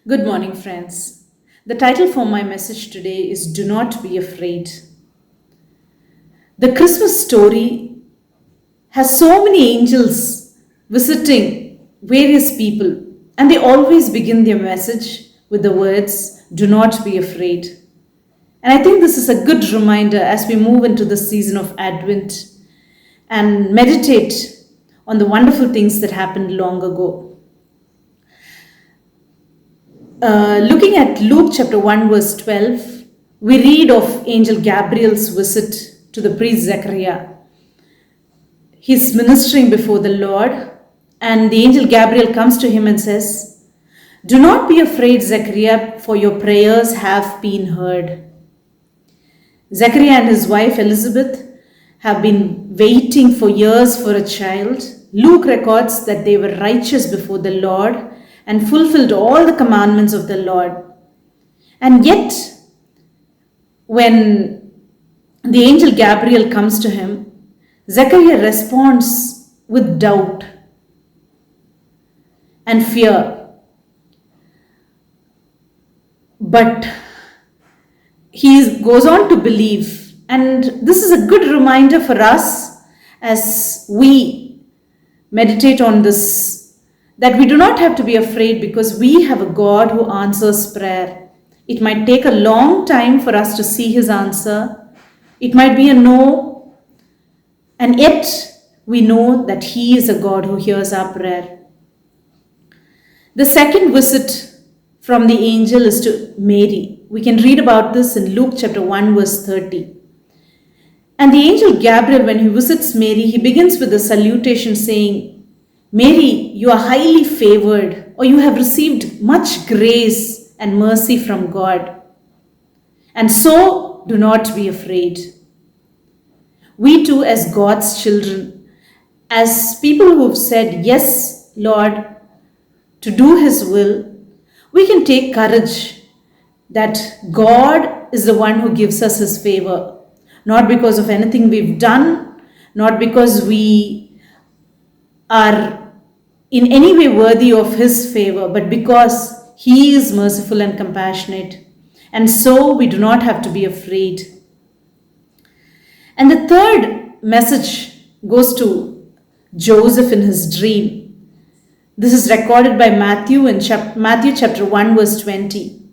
Good morning, friends. The title for my message today is Do Not Be Afraid. The Christmas story has so many angels visiting various people, and they always begin their message with the words, Do not be afraid. And I think this is a good reminder as we move into the season of Advent and meditate on the wonderful things that happened long ago. Looking at Luke chapter 1, verse 12, we read of Angel Gabriel's visit to the priest Zechariah. He's ministering before the Lord, and the angel Gabriel comes to him and says, Do not be afraid, Zechariah, for your prayers have been heard. Zechariah and his wife Elizabeth have been waiting for years for a child. Luke records that they were righteous before the Lord and fulfilled all the commandments of the Lord. And yet, when the angel Gabriel comes to him, Zechariah responds with doubt and fear. But he goes on to believe. And this is a good reminder for us as we meditate on this, that we do not have to be afraid because we have a God who answers prayer. It might take a long time for us to see his answer. It might be a no. And yet we know that he is a God who hears our prayer. The second visit from the angel is to Mary. We can read about this in Luke chapter 1, verse 30. And the angel Gabriel, when he visits Mary, he begins with a salutation saying, Mary, you are highly favored, or you have received much grace and mercy from God. And so, do not be afraid. We too, as God's children, as people who have said, Yes, Lord, to do his will, we can take courage that God is the one who gives us his favor. Not because of anything we've done, not because we are in any way worthy of his favor, but because he is merciful and compassionate. And so we do not have to be afraid. And the third message goes to Joseph in his dream. This is recorded by Matthew in Matthew chapter 1, verse 20.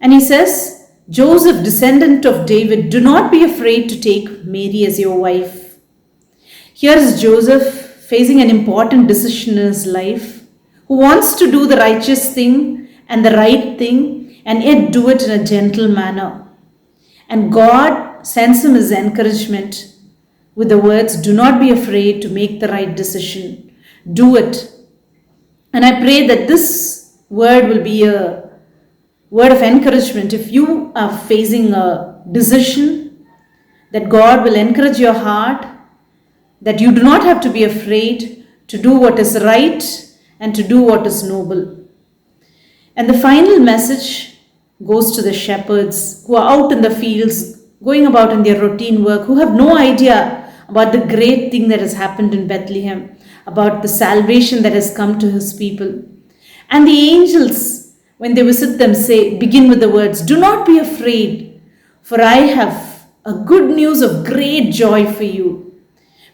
And he says, Joseph, descendant of David, do not be afraid to take Mary as your wife. Here is Joseph facing an important decision in his life, who wants to do the righteous thing and the right thing and yet do it in a gentle manner. And God sends him his encouragement with the words, do not be afraid to make the right decision. Do it. And I pray that this word will be a word of encouragement. If you are facing a decision, that God will encourage your heart, that you do not have to be afraid to do what is right and to do what is noble. And the final message goes to the shepherds who are out in the fields, going about in their routine work, who have no idea about the great thing that has happened in Bethlehem, about the salvation that has come to his people. And the angels, when they visit them, begin with the words, do not be afraid, for I have a good news of great joy for you.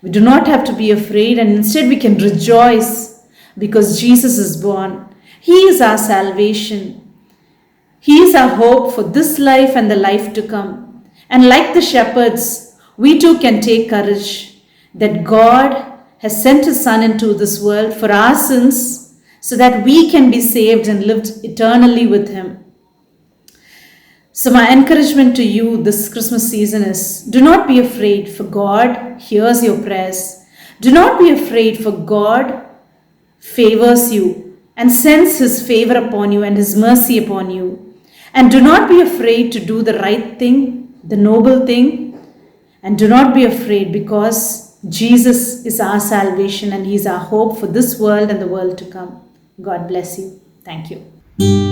We do not have to be afraid, and instead we can rejoice because Jesus is born. He is our salvation. He is our hope for this life and the life to come. And like the shepherds, we too can take courage that God has sent his Son into this world for our sins so that we can be saved and lived eternally with him. So my encouragement to you this Christmas season is, do not be afraid, for God hears your prayers. Do not be afraid, for God favors you and sends his favor upon you and his mercy upon you. And do not be afraid to do the right thing, the noble thing. And do not be afraid, because Jesus is our salvation and he is our hope for this world and the world to come. God bless you. Thank you.